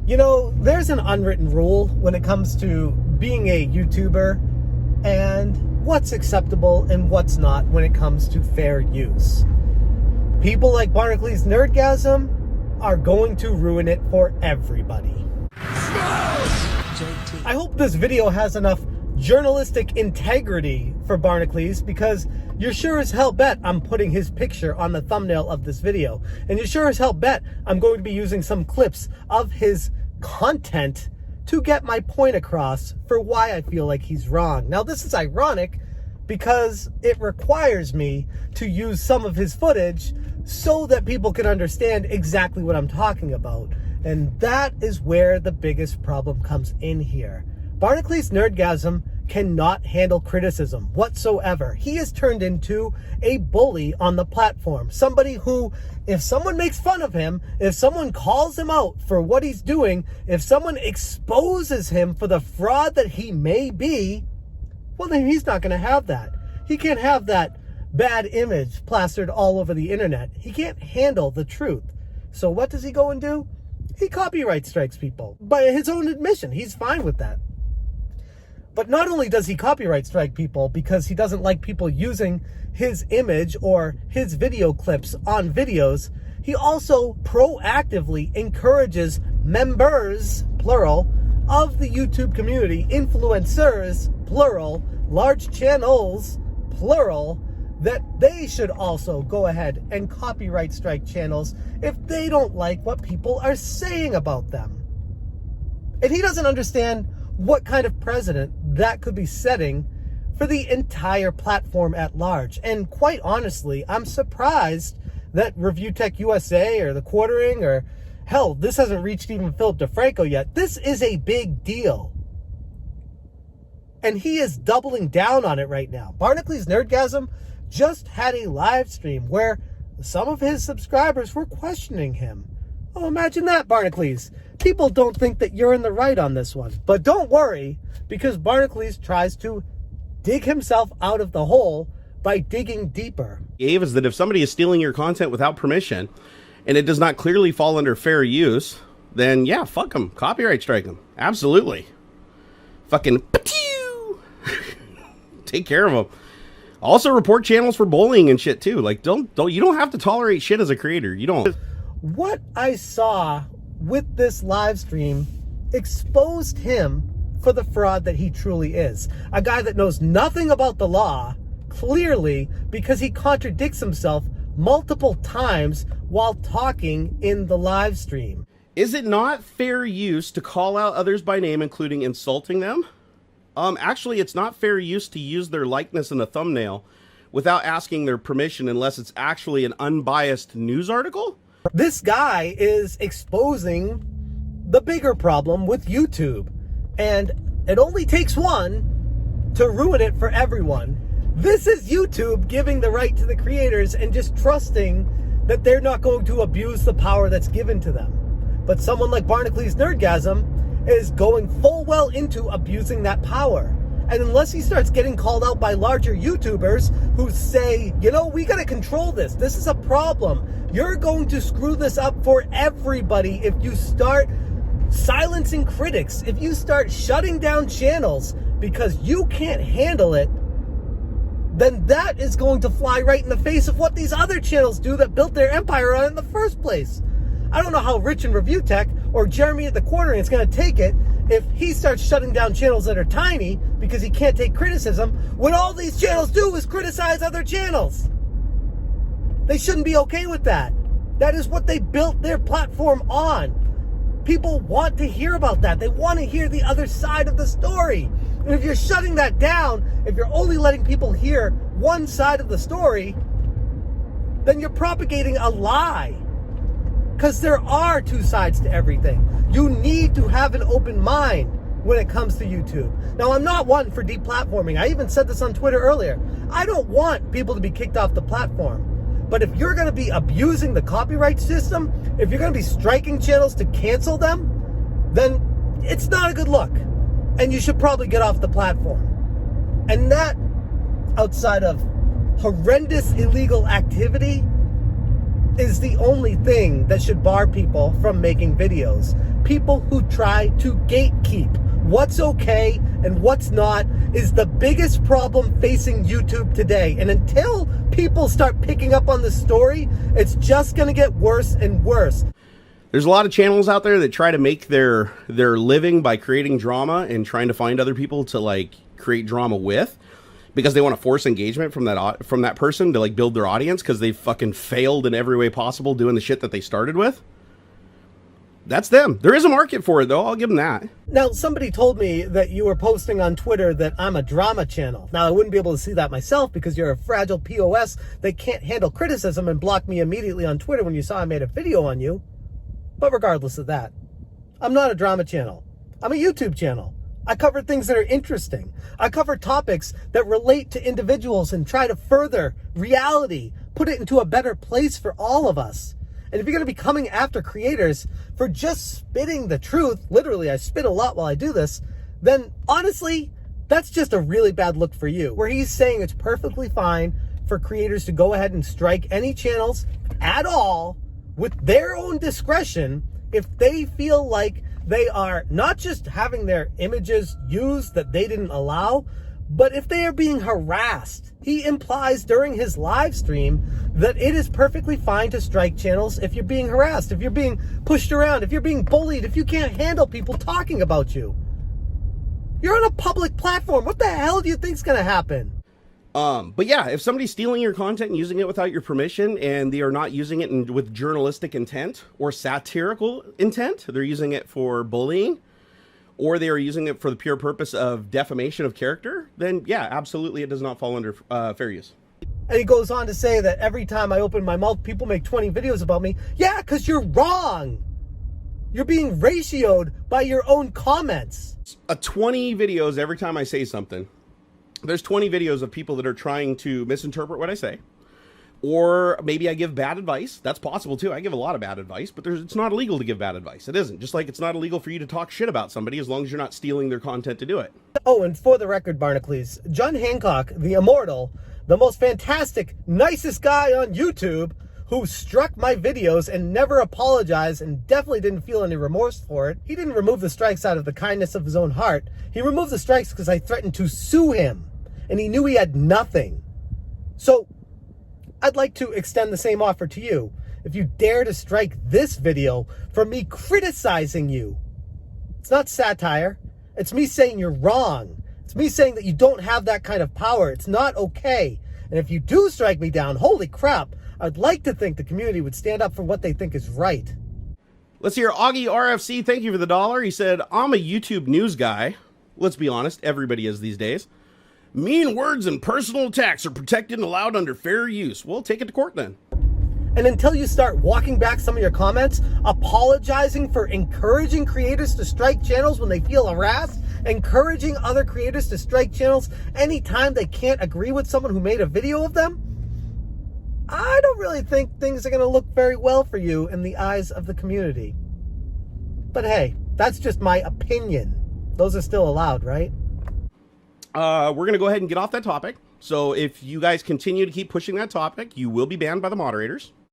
You know, there's an unwritten rule when it comes to being a YouTuber and what's acceptable and what's not when it comes to fair use. People like Barnacules Nerdgasm are going to ruin it for everybody. I hope this video has enough journalistic integrity for Barnacules, because you're sure as hell bet I'm putting his picture on the thumbnail of this video. And you're sure as hell bet I'm going to be using some clips of his content to get my point across for why I feel like he's wrong. Now, this is ironic because it requires me to use some of his footage so that people can understand exactly what I'm talking about. And that is where the biggest problem comes in here. Barnacules Nerdgasm cannot handle criticism whatsoever. He has turned into a bully on the platform. Somebody who, if someone makes fun of him, if someone calls him out for what he's doing, if someone exposes him for the fraud that he may be, well, then he's not going to have that. He can't have that bad image plastered all over the internet. He can't handle the truth. So what does he go and do? He copyright strikes people. By his own admission, he's fine with that. But not only does he copyright strike people because he doesn't like people using his image or his video clips on videos, he also proactively encourages members, plural, of the YouTube community, influencers, plural, large channels, plural, that they should also go ahead and copyright strike channels if they don't like what people are saying about them. And he doesn't understand what kind of precedent that could be setting for the entire platform at large. And quite honestly, I'm surprised that Review Tech USA or The Quartering, or hell, this hasn't reached even Philip DeFranco yet. This is a big deal. And he is doubling down on it right now. Barnacules Nerdgasm just had a live stream where some of his subscribers were questioning him. Oh, imagine that, Barnacules. People don't think that you're in the right on this one. But don't worry, because Barnacules tries to dig himself out of the hole by digging deeper. Gave is that if somebody is stealing your content without permission and it does not clearly fall under fair use, then yeah, fuck them. Copyright strike them. Absolutely. Fucking take care of them. Also report channels for bullying and shit too. Like you don't have to tolerate shit as a creator. You don't. What I saw with this live stream exposed him for the fraud that he truly is. A guy that knows nothing about the law, clearly, because he contradicts himself multiple times while talking in the live stream. Is it not fair use to call out others by name, including insulting them? Actually, it's not fair use to use their likeness in a thumbnail without asking their permission unless it's actually an unbiased news article. This guy is exposing the bigger problem with YouTube, and it only takes one to ruin it for everyone. This is YouTube giving the right to the creators and just trusting that they're not going to abuse the power that's given to them. But someone like Barnacules Nerdgasm is going full well into abusing that power. And unless he starts getting called out by larger YouTubers who say, you know, we got to control this. This is a problem. You're going to screw this up for everybody if you start silencing critics, if you start shutting down channels because you can't handle it, then that is going to fly right in the face of what these other channels do that built their empire on it in the first place. I don't know how Rich in Review Tech or Jeremy at The Quartering is going to take it if he starts shutting down channels that are tiny because he can't take criticism when all these channels do is criticize other channels. They shouldn't be okay with that. That is what they built their platform on. People want to hear about that. They want to hear the other side of the story. And if you're shutting that down, if you're only letting people hear one side of the story, then you're propagating a lie. Because there are two sides to everything. You need to have an open mind when it comes to YouTube. Now, I'm not one for deplatforming. I even said this on Twitter earlier. I don't want people to be kicked off the platform. But if you're going to be abusing the copyright system, if you're going to be striking channels to cancel them, then it's not a good look. And you should probably get off the platform. And that, outside of horrendous illegal activity, is the only thing that should bar people from making videos. People who try to gatekeep what's okay and what's not is the biggest problem facing YouTube today. And until people start picking up on the story, it's just going to get worse and worse. There's a lot of channels out there that try to make their living by creating drama and trying to find other people to like create drama with, because they want to force engagement from that person to like build their audience because they fucking failed in every way possible doing the shit that they started with. That's them. There is a market for it, though. I'll give them that. Now, somebody told me that you were posting on Twitter that I'm a drama channel. Now, I wouldn't be able to see that myself because you're a fragile POS that can't handle criticism and blocked me immediately on Twitter when you saw I made a video on you. But regardless of that, I'm not a drama channel. I'm a YouTube channel. I cover things that are interesting. I cover topics that relate to individuals and try to further reality, put it into a better place for all of us. And if you're going to be coming after creators for just spitting the truth, literally I spit a lot while I do this, then honestly, that's just a really bad look for you. Where he's saying it's perfectly fine for creators to go ahead and strike any channels at all with their own discretion if they feel like they are not just having their images used that they didn't allow, but if they are being harassed. He implies during his live stream that it is perfectly fine to strike channels if you're being harassed, if you're being pushed around, if you're being bullied, if you can't handle people talking about you. You're on a public platform. What the hell do you think's going to happen? But yeah, if somebody's stealing your content and using it without your permission, and they are not using it with journalistic intent or satirical intent, they're using it for bullying, or they are using it for the pure purpose of defamation of character, then yeah, absolutely it does not fall under fair use. And he goes on to say that every time I open my mouth, people make 20 videos about me. Yeah, because you're wrong. You're being ratioed by your own comments. 20 videos every time I say something. There's 20 videos of people that are trying to misinterpret what I say. Or maybe I give bad advice. That's possible too. I give a lot of bad advice, but it's not illegal to give bad advice. It isn't. Just like it's not illegal for you to talk shit about somebody as long as you're not stealing their content to do it. Oh, and for the record, Barnacules, John Hancock, the immortal, the most fantastic, nicest guy on YouTube, who struck my videos and never apologized and definitely didn't feel any remorse for it. He didn't remove the strikes out of the kindness of his own heart. He removed the strikes because I threatened to sue him, and he knew he had nothing. So I'd like to extend the same offer to you. If you dare to strike this video for me criticizing you, it's not satire. It's me saying you're wrong. It's me saying that you don't have that kind of power. It's not okay. And if you do strike me down, holy crap, I'd like to think the community would stand up for what they think is right. Let's hear Augie RFC. Thank you for the $1. He said, I'm a YouTube news guy. Let's be honest, everybody is these days. Mean words and personal attacks are protected and allowed under fair use. Well, take it to court then. And until you start walking back some of your comments, apologizing for encouraging creators to strike channels when they feel harassed, encouraging other creators to strike channels anytime they can't agree with someone who made a video of them, I don't really think things are going to look very well for you in the eyes of the community. But hey, that's just my opinion. Those are still allowed, right? We're going to go ahead and get off that topic. So if you guys continue to keep pushing that topic, you will be banned by the moderators.